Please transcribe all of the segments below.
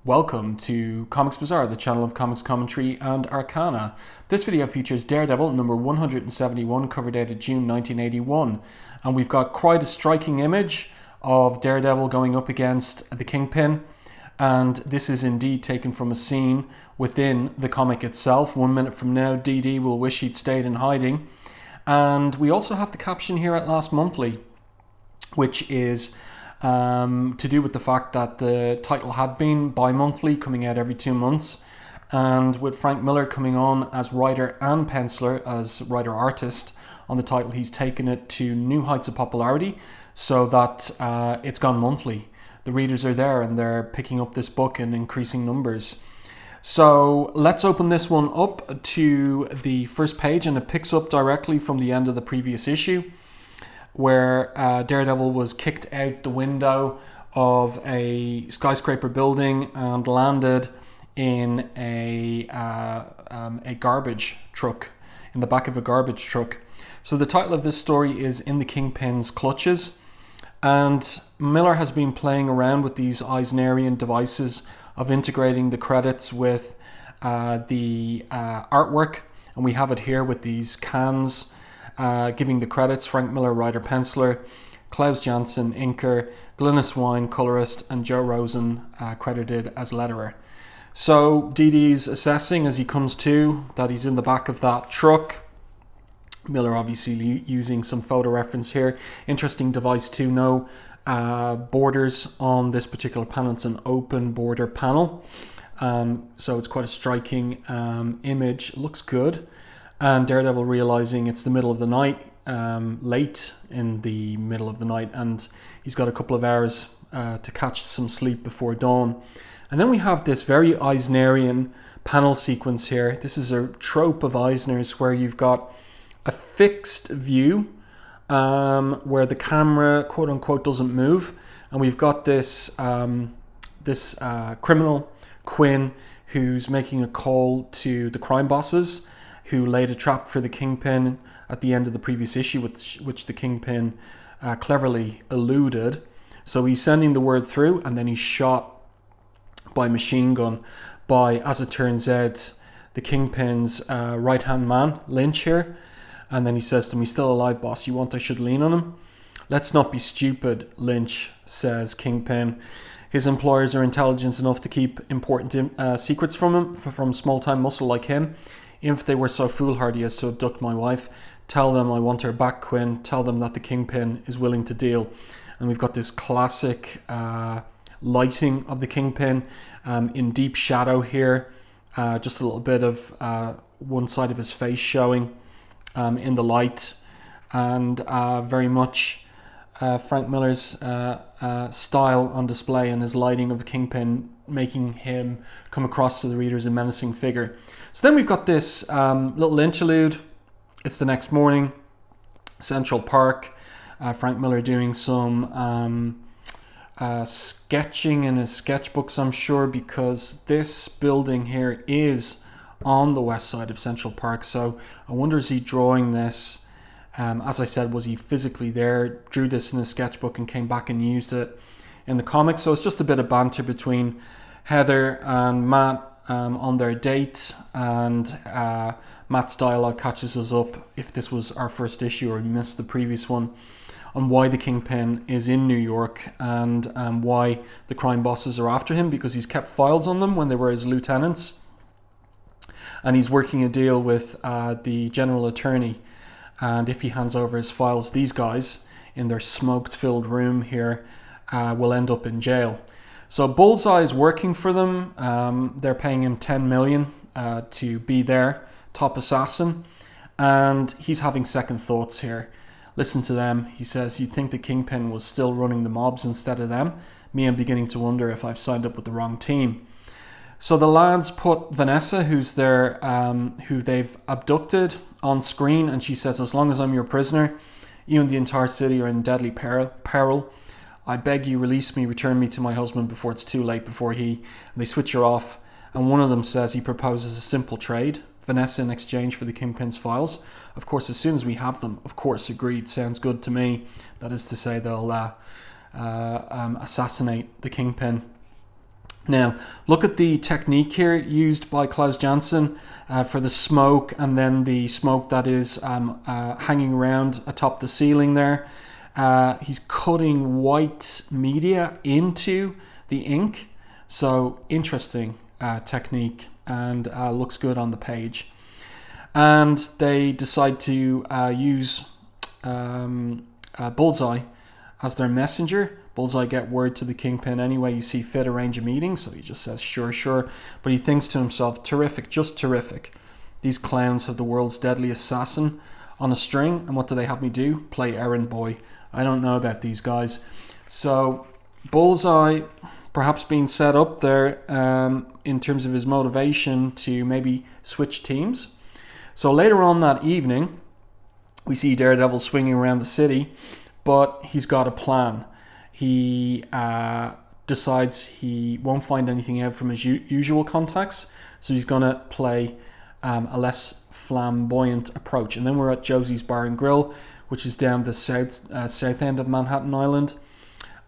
Welcome to Comics Bazaar, the channel of comics commentary and arcana. This video features Daredevil number 171, cover dated June 1981. And we've got quite a striking image of Daredevil going up against the Kingpin. And this is indeed taken from a scene within the comic itself. 1 minute from now, DD will wish he'd stayed in hiding. And we also have the caption here at Last Monthly, which is to do with the fact that the title had been bi-monthly, coming out every 2 months, and with Frank Miller coming on as writer and penciler, as writer-artist on the title, he's taken it to new heights of popularity so that it's gone monthly. The readers are there and they're picking up this book in increasing numbers. So let's open this one up to the first page, and it picks up directly from the end of the previous issue, where Daredevil was kicked out the window of a skyscraper building and landed in a garbage truck, in the back of a garbage truck. So the title of this story is In the Kingpin's Clutches, and Miller has been playing around with these Eisnerian devices of integrating the credits with the artwork, and we have it here with these cans giving the credits: Frank Miller, writer penciler, Klaus, Janson, inker, Glynis Wine, colorist, and Joe Rosen credited as letterer. So DD's assessing as he comes to that he's in the back of that truck. Miller obviously using some photo reference here. Interesting device too, no borders on this particular panel. It's an open border panel. So it's quite a striking image. Looks good. And Daredevil realizing it's the middle of the night, late in the middle of the night, and he's got a couple of hours to catch some sleep before dawn. And then we have this very Eisnerian panel sequence here. This is a trope of Eisner's where you've got a fixed view where the camera, quote unquote, doesn't move, and we've got this criminal, Quinn, who's making a call to the crime bosses who laid a trap for the Kingpin at the end of the previous issue, which the Kingpin cleverly eluded. So he's sending the word through, and then he's shot by machine gun by, as it turns out, the Kingpin's right-hand man, Lynch, here. And then he says to him, "He's still alive, boss. You want I should lean on him?" "Let's not be stupid, Lynch," says Kingpin. "His employers are intelligent enough to keep important secrets from him, from small-time muscle like him. If they were so foolhardy as to abduct my wife, tell them I want her back, Quinn. Tell them that the Kingpin is willing to deal." And we've got this classic lighting of the Kingpin in deep shadow here. Just a little bit of one side of his face showing in the light. And very much Frank Miller's style on display, and his lighting of the Kingpin making him come across to the reader as a menacing figure. So then we've got this little interlude. It's the next morning, Central Park. Frank Miller doing some sketching in his sketchbooks, I'm sure, because this building here is on the west side of Central Park. So I wonder, is he drawing this? As I said, was he physically there, drew this in his sketchbook and came back and used it in the comics? So it's just a bit of banter between Heather and Matt on their date, and Matt's dialogue catches us up, if this was our first issue or we missed the previous one, on why the Kingpin is in New York and why the crime bosses are after him, because he's kept files on them when they were his lieutenants, and he's working a deal with the general attorney. And if he hands over his files, these guys in their smoke-filled room here will end up in jail. So Bullseye is working for them. They're paying him $10 million to be their top assassin, and he's having second thoughts here. Listen to them. He says, "You'd think the Kingpin was still running the mobs instead of them. Me, I'm beginning to wonder if I've signed up with the wrong team." So the lads put Vanessa, who's their who they've abducted, on screen, and she says, "As long as I'm your prisoner, you and the entire city are in deadly peril. I beg you, release me, return me to my husband before it's too late." And they switch her off, and one of them says he proposes a simple trade: Vanessa in exchange for the Kingpin's files. Of course, as soon as we have them, of course, agreed. Sounds good to me. That is to say, they'll assassinate the Kingpin. Now, look at the technique here used by Klaus Janson for the smoke, and then the smoke that is hanging around atop the ceiling there. He's cutting white media into the ink. So interesting technique, and looks good on the page. And they decide to use Bullseye as their messenger. Bullseye get word to the Kingpin anyway you see fit, arrange a meeting. So he just says sure. But he thinks to himself, terrific, just terrific. These clowns have the world's deadliest assassin on a string, and what do they have me do? Play errand boy. I don't know about these guys. So Bullseye perhaps being set up there in terms of his motivation to maybe switch teams. So later on that evening, we see Daredevil swinging around the city, but he's got a plan. He decides he won't find anything out from his usual contacts, so he's going to play a less flamboyant approach. And then we're at Josie's Bar and Grill, which is down the south end of Manhattan Island.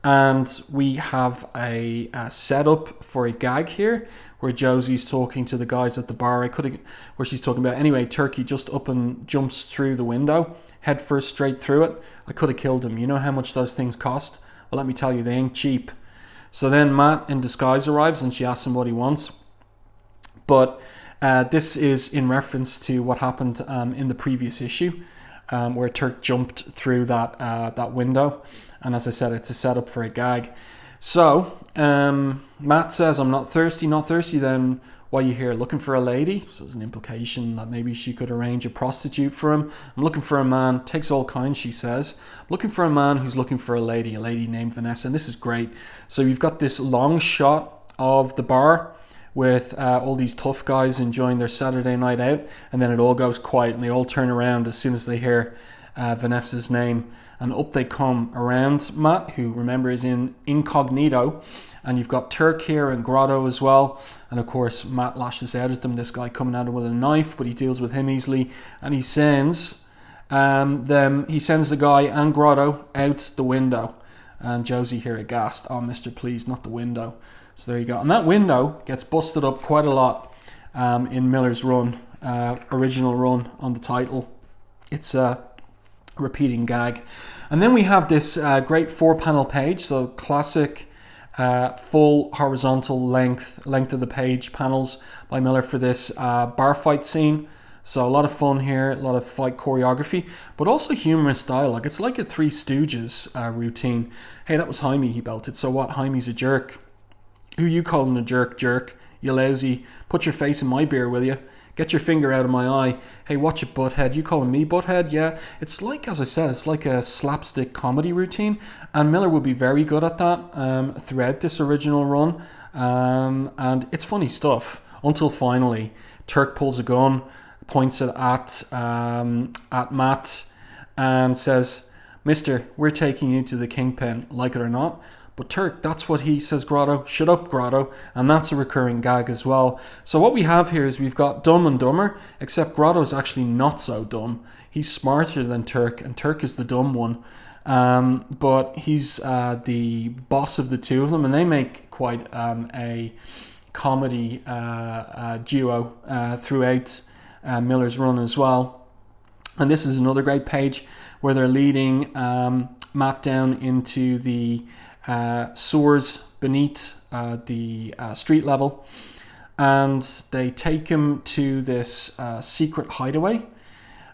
And we have a setup for a gag here, where Josie's talking to the guys at the bar. Where she's talking about, anyway, Turkey just up and jumps through the window, head first straight through it. I could have killed him. You know how much those things cost? Well, let me tell you, they ain't cheap. So then Matt in disguise arrives, and she asks him what he wants. But this is in reference to what happened in the previous issue, where Turk jumped through that window. And as I said, it's a setup for a gag. So Matt says, I'm not thirsty. Not thirsty, then why are you here? Looking for a lady? So there's an implication that maybe she could arrange a prostitute for him. I'm looking for a man. Takes all kinds, she says. Looking for a man who's looking for a lady named Vanessa. And this is great. So you've got this long shot of the bar with all these tough guys enjoying their Saturday night out. And then it all goes quiet, and they all turn around as soon as they hear Vanessa's name. And up they come around Matt, who, remember, is in incognito. And you've got Turk here and Grotto as well. And of course, Matt lashes out at them. This guy coming at him with a knife, but he deals with him easily. And he sends the guy and Grotto out the window. And Josie here aghast. Oh, mister, please, not the window. So there you go. And that window gets busted up quite a lot in Miller's run, original run on the title. It's a repeating gag. And then we have this great 4-panel page. So classic full horizontal length of the page panels by Miller for this bar fight scene. So a lot of fun here, a lot of fight choreography, but also humorous dialogue. It's like a Three Stooges routine. Hey, that was Jaime, he belted. So what? Jaime's a jerk. Who you calling a jerk? You lousy. Put your face in my beer, will you? Get your finger out of my eye. Hey, watch it, butthead. You calling me butthead? Yeah. It's like, as I said, it's like a slapstick comedy routine. And Miller will be very good at that throughout this original run. And it's funny stuff. Until finally, Turk pulls a gun, points it at Matt, and says, Mister, we're taking you to the Kingpin, like it or not. But Turk, that's what he says, Grotto. Shut up, Grotto. And that's a recurring gag as well. So what we have here is we've got Dumb and Dumber, except Grotto's actually not so dumb. He's smarter than Turk, and Turk is the dumb one. But he's the boss of the two of them, and they make quite a comedy duo throughout Miller's run as well. And this is another great page where they're leading Matt down into the sewers beneath the street level, and they take him to this secret hideaway,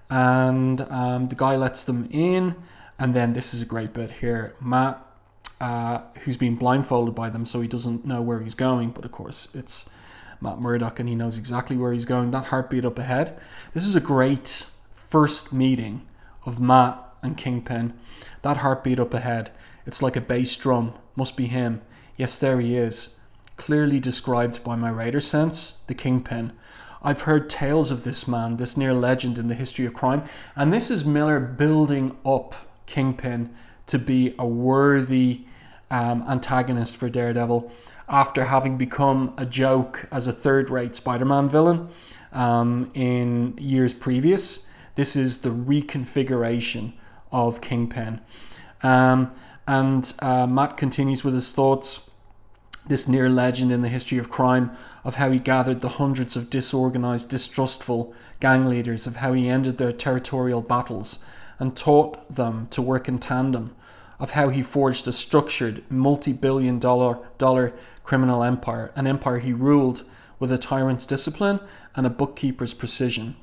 and the guy lets them in. And then this is a great bit here. Matt, who's been blindfolded by them, so he doesn't know where he's going, but of course it's Matt Murdock and he knows exactly where he's going. That heartbeat up ahead. This is a great first meeting of Matt and Kingpin. That heartbeat up ahead. It's like a bass drum. Must be him. Yes, there he is. Clearly described by my radar sense, the Kingpin. I've heard tales of this man, this near legend in the history of crime. And this is Miller building up Kingpin to be a worthy antagonist for Daredevil after having become a joke as a third-rate Spider-Man villain in years previous. This is the reconfiguration of Kingpin. And Matt continues with his thoughts. this near legend in the history of crime, of how he gathered the hundreds of disorganized, distrustful gang leaders, of how he ended their territorial battles and taught them to work in tandem, of how he forged a structured, multi-billion dollar criminal empire, an empire he ruled with a tyrant's discipline and a bookkeeper's precision.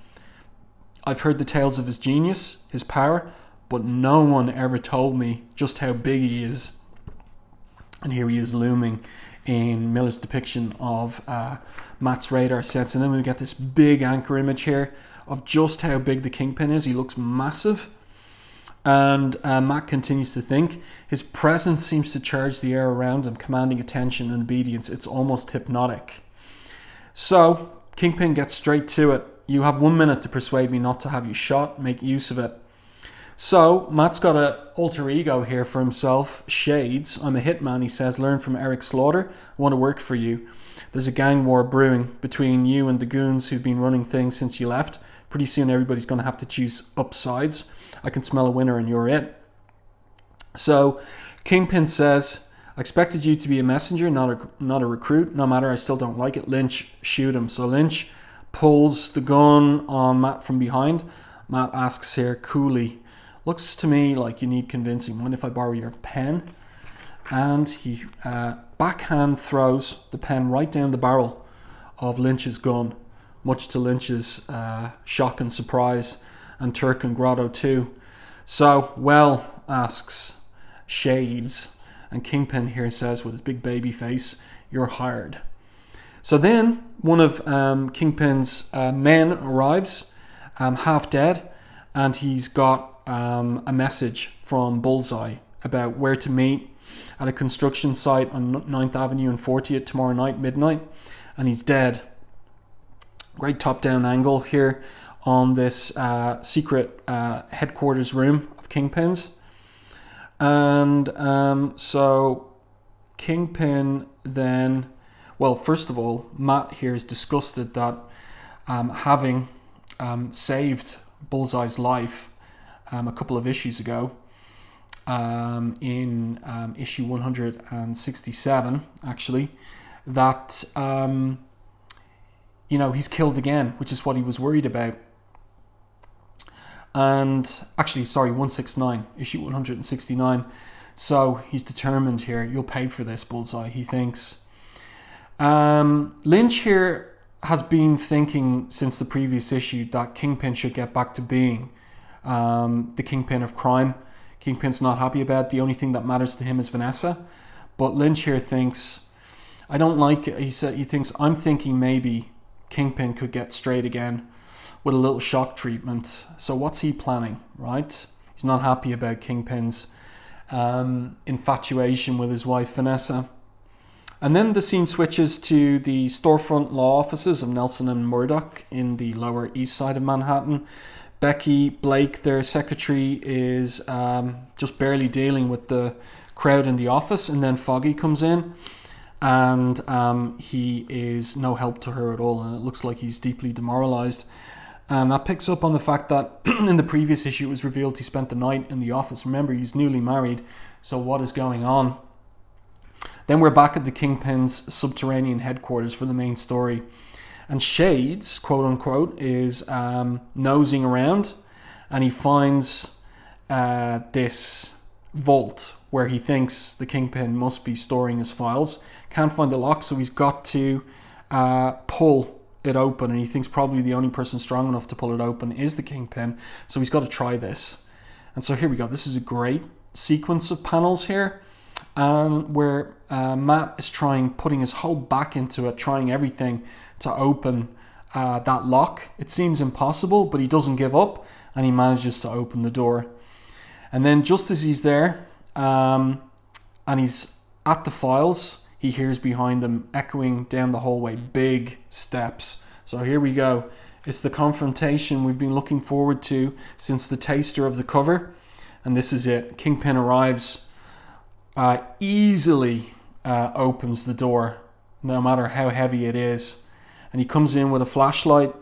I've heard the tales of his genius, his power, but no one ever told me just how big he is. And here he is looming in Miller's depiction of Matt's radar sets. And then we get this big anchor image here of just how big the Kingpin is. He looks massive. And Matt continues to think. His presence seems to charge the air around him, commanding attention and obedience. It's almost hypnotic. So Kingpin gets straight to it. You have 1 minute to persuade me not to have you shot. Make use of it. So Matt's got an alter ego here for himself, Shades. I'm a hitman, he says. Learn from Eric Slaughter. I want to work for you. There's a gang war brewing between you and the goons who've been running things since you left. Pretty soon everybody's going to have to choose upsides. I can smell a winner and you're it. So Kingpin says, I expected you to be a messenger, not a recruit. No matter, I still don't like it. Lynch, shoot him. So Lynch pulls the gun on Matt from behind. Matt asks here coolly, looks to me like you need convincing. Mind if I borrow your pen? And he backhand throws the pen right down the barrel of Lynch's gun, much to Lynch's shock and surprise, and Turk and Grotto too. So, well, asks Shades, and Kingpin here says with his big baby face, you're hired. So then one of Kingpin's men arrives, half dead, and he's got a message from Bullseye about where to meet at a construction site on 9th Avenue and 40th tomorrow night, midnight, and he's dead. Great top-down angle here on this secret headquarters room of Kingpin's. And so Kingpin then, well, first of all, Matt here is disgusted that having saved Bullseye's life a couple of issues ago, in issue 167, actually, that, he's killed again, which is what he was worried about. And actually, 169, issue 169. So he's determined here, you'll pay for this, Bullseye, he thinks. Lynch here has been thinking since the previous issue that Kingpin should get back to being the Kingpin of crime. Kingpin's not happy about it. The only thing that matters to him is Vanessa. But Lynch here thinks, I don't like it. He thinks, I'm thinking maybe Kingpin could get straight again with a little shock treatment. So what's he planning, right? He's not happy about Kingpin's infatuation with his wife Vanessa. And then the scene switches to the storefront law offices of Nelson and Murdoch in the Lower East Side of Manhattan. Becky Blake, their secretary, is just barely dealing with the crowd in the office, and then Foggy comes in, and he is no help to her at all, and it looks like he's deeply demoralized. And that picks up on the fact that in the previous issue it was revealed he spent the night in the office. Remember, he's newly married, so what is going on? Then we're back at the Kingpin's subterranean headquarters for the main story. And Shades, quote unquote, is nosing around, and he finds this vault where he thinks the Kingpin must be storing his files. Can't find the lock, so he's got to pull it open, and he thinks probably the only person strong enough to pull it open is the Kingpin, so he's got to try this. And so here we go. This is a great sequence of panels here, where Matt is putting his whole back into it, trying everything to open that lock. It seems impossible, but he doesn't give up, and he manages to open the door. And then just as he's there, and he's at the files, he hears behind him, echoing down the hallway, big steps. So here we go. It's the confrontation we've been looking forward to since the taster of the cover. And this is it. Kingpin arrives, easily opens the door, no matter how heavy it is. And he comes in with a flashlight,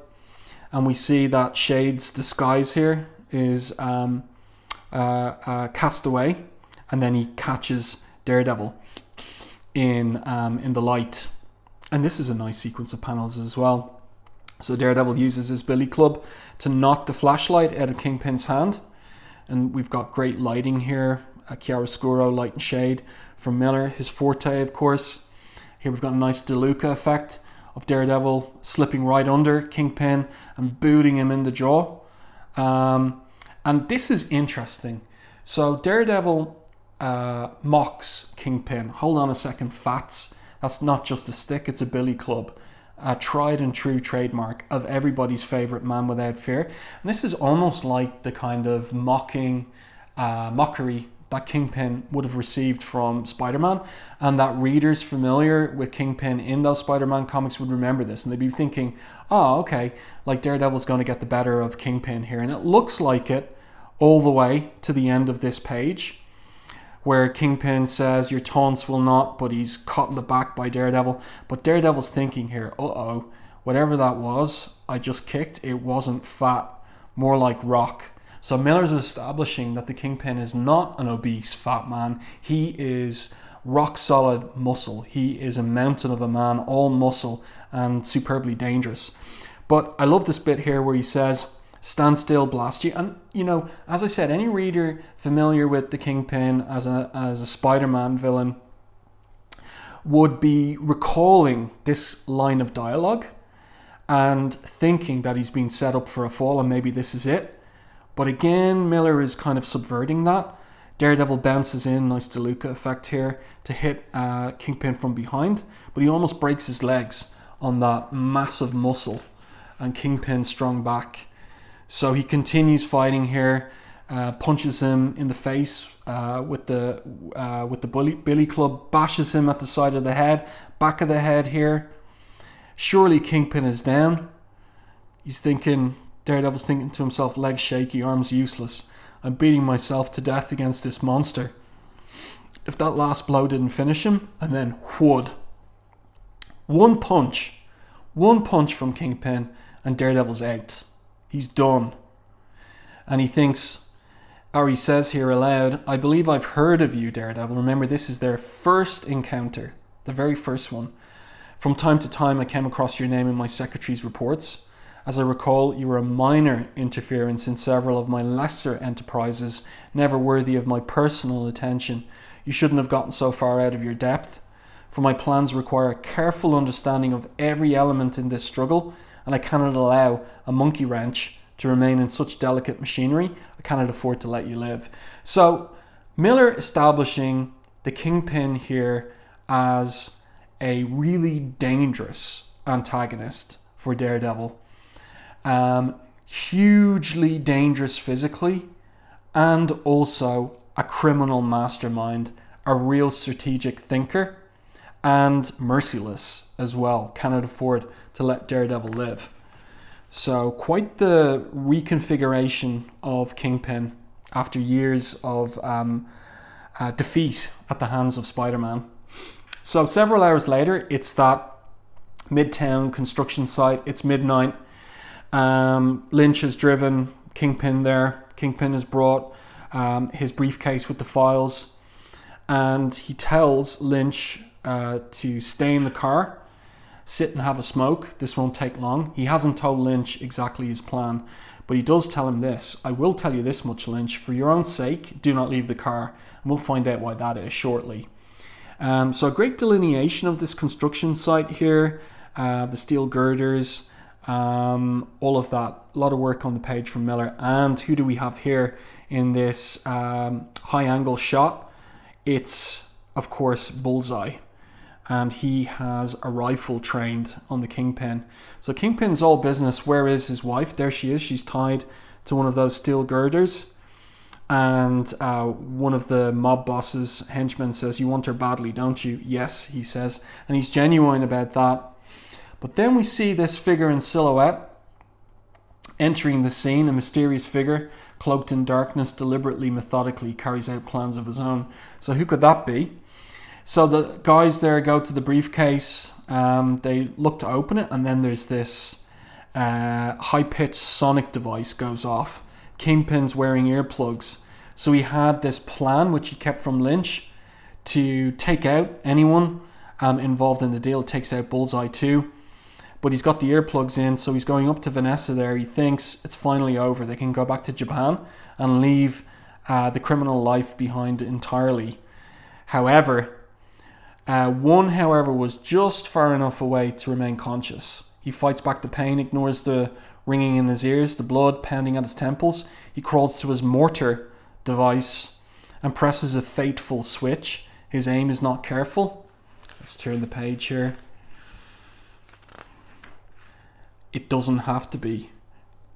and we see that Shade's disguise here is cast away, and then he catches Daredevil. in the light. And this is a nice sequence of panels as well. So Daredevil uses his billy club to knock the flashlight out of Kingpin's hand. And we've got great lighting here. Chiaroscuro, light and shade from Miller. His forte, of course. Here we've got a nice DeLuca effect of Daredevil slipping right under Kingpin and booting him in the jaw. And this is interesting. So Daredevil mocks Kingpin. Hold on a second, Fats. That's not just a stick, it's a billy club. A tried and true trademark of everybody's favourite Man Without Fear. And this is almost like the kind of mockery that Kingpin would have received from Spider-Man, and that readers familiar with Kingpin in those Spider-Man comics would remember this, and they'd be thinking, oh, okay, like Daredevil's going to get the better of Kingpin here. And it looks like it all the way to the end of this page, where Kingpin says, your taunts will not, but he's caught in the back by Daredevil. But Daredevil's thinking here, uh-oh, whatever that was I just kicked, it wasn't fat, more like rock. So Miller's establishing that the Kingpin is not an obese fat man. He is rock solid muscle. He is a mountain of a man, all muscle and superbly dangerous. But I love this bit here where he says, stand still, blast you. And, you know, as I said, any reader familiar with the Kingpin as a Spider-Man villain would be recalling this line of dialogue and thinking that he's been set up for a fall and maybe this is it. But again, Miller is kind of subverting that. Daredevil bounces in, nice DeLuca effect here, to hit Kingpin from behind. But he almost breaks his legs on that massive muscle. And Kingpin strung back. So he continues fighting here, punches him in the face with the billy club, bashes him at the side of the head, back of the head here. Surely Kingpin is down. Daredevil's thinking to himself, legs shaky, arms useless. I'm beating myself to death against this monster. If that last blow didn't finish him, and then whood. One punch from Kingpin, and Daredevil's out. He's done. And he thinks, or he says here aloud, I believe I've heard of you, Daredevil. Remember, this is their first encounter, the very first one. From time to time, I came across your name in my secretary's reports. As I recall, you were a minor interference in several of my lesser enterprises, never worthy of my personal attention. You shouldn't have gotten so far out of your depth. For my plans require a careful understanding of every element in this struggle, and I cannot allow a monkey wrench to remain in such delicate machinery. I cannot afford to let you live. So, Miller establishing the Kingpin here as a really dangerous antagonist for Daredevil. Hugely dangerous physically, and also a criminal mastermind, a real strategic thinker, and merciless as well. Cannot afford to let Daredevil live. So quite the reconfiguration of Kingpin after years of defeat at the hands of Spider-Man. So several hours later, it's that Midtown construction site. It's midnight. Lynch has driven Kingpin there. Kingpin has brought his briefcase with the files, and he tells Lynch to stay in the car, sit and have a smoke. This won't take long. He hasn't told Lynch exactly his plan, but he does tell him this. I will tell you this much, Lynch. For your own sake, do not leave the car. And we'll find out why that is shortly. So a great delineation of this construction site here. The steel girders, all of that. A lot of work on the page from Miller. And who do we have here in this high angle shot? It's, of course, Bullseye. And he has a rifle trained on the Kingpin. So Kingpin's all business. Where is his wife? There she is. She's tied to one of those steel girders. And one of the mob bosses, henchmen, says, you want her badly, don't you? Yes, he says. And he's genuine about that. But then we see this figure in silhouette entering the scene. A mysterious figure, cloaked in darkness, deliberately, methodically carries out plans of his own. So who could that be? So the guys there go to the briefcase. They look to open it, and then there's this high-pitched sonic device goes off. Kingpin's wearing earplugs. So he had this plan, which he kept from Lynch, to take out anyone involved in the deal. It takes out Bullseye too. But he's got the earplugs in, so he's going up to Vanessa there. He thinks it's finally over. They can go back to Japan and leave the criminal life behind entirely. However, one, was just far enough away to remain conscious. He fights back the pain, ignores the ringing in his ears, the blood pounding at his temples. He crawls to his mortar device and presses a fateful switch. His aim is not careful. Let's turn the page here. It doesn't have to be.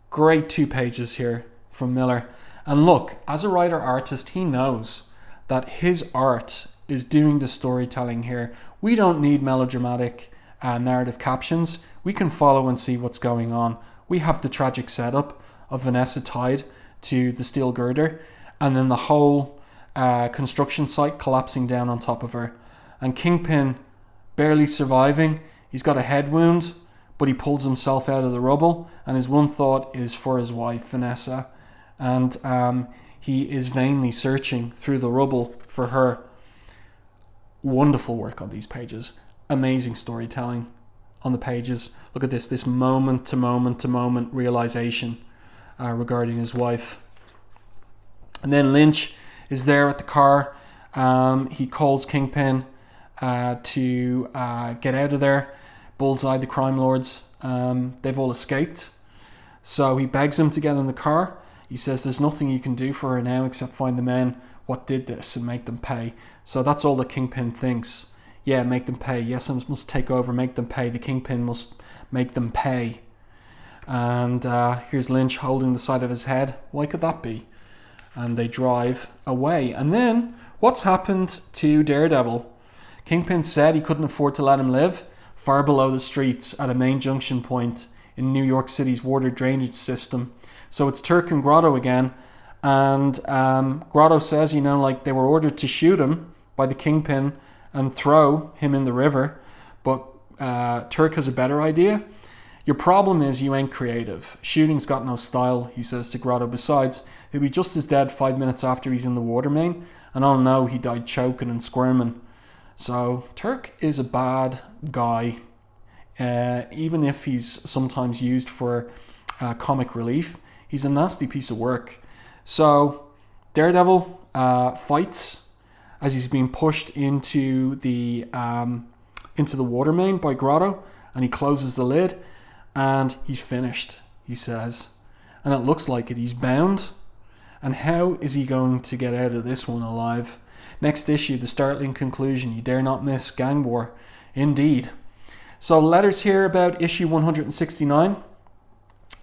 Great 2 pages here from Miller. And look, as a writer-artist, he knows that his art is doing the storytelling here. We don't need melodramatic narrative captions. We can follow and see what's going on. We have the tragic setup of Vanessa tied to the steel girder, and then the whole construction site collapsing down on top of her. And Kingpin barely surviving. He's got a head wound, but he pulls himself out of the rubble, and his one thought is for his wife, Vanessa. And he is vainly searching through the rubble for her. Wonderful work on these pages. Amazing storytelling on the pages. Look at this moment to moment to moment realization regarding his wife. And then Lynch is there at the car. He calls Kingpin to get out of there. Bullseye, the crime lords, they've all escaped. So he begs him to get in the car. He says there's nothing you can do for her now except find the men what did this and make them pay. So that's all the Kingpin thinks. Yeah, make them pay. Yes, I must take over, make them pay. The Kingpin must make them pay. And here's Lynch holding the side of his head. Why could that be? And they drive away. And then, what's happened to Daredevil? Kingpin said he couldn't afford to let him live far below the streets at a main junction point in New York City's water drainage system. So it's Turk and Grotto again. And Grotto says, they were ordered to shoot him by the Kingpin and throw him in the river. But Turk has a better idea. Your problem is you ain't creative. Shooting's got no style, he says to Grotto. Besides, he'll be just as dead 5 minutes after he's in the water main. And oh no, he died choking and squirming. So Turk is a bad guy. Even if he's sometimes used for comic relief, he's a nasty piece of work. So Daredevil fights as he's being pushed into the water main by Grotto, and he closes the lid, and he's finished, he says. And it looks like it. He's bound. And how is he going to get out of this one alive? Next issue, the startling conclusion. You dare not miss gang war. Indeed. So letters here about issue 169.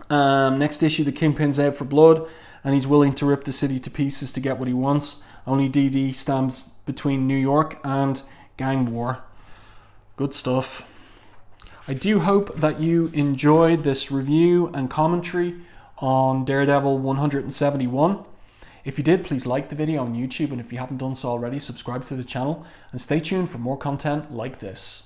Next issue, the Kingpin's out for blood, and he's willing to rip the city to pieces to get what he wants. Only DD stands between New York and gang war. Good stuff. I do hope that you enjoyed this review and commentary on Daredevil 171. If you did, please like the video on YouTube, and if you haven't done so already, subscribe to the channel and stay tuned for more content like this.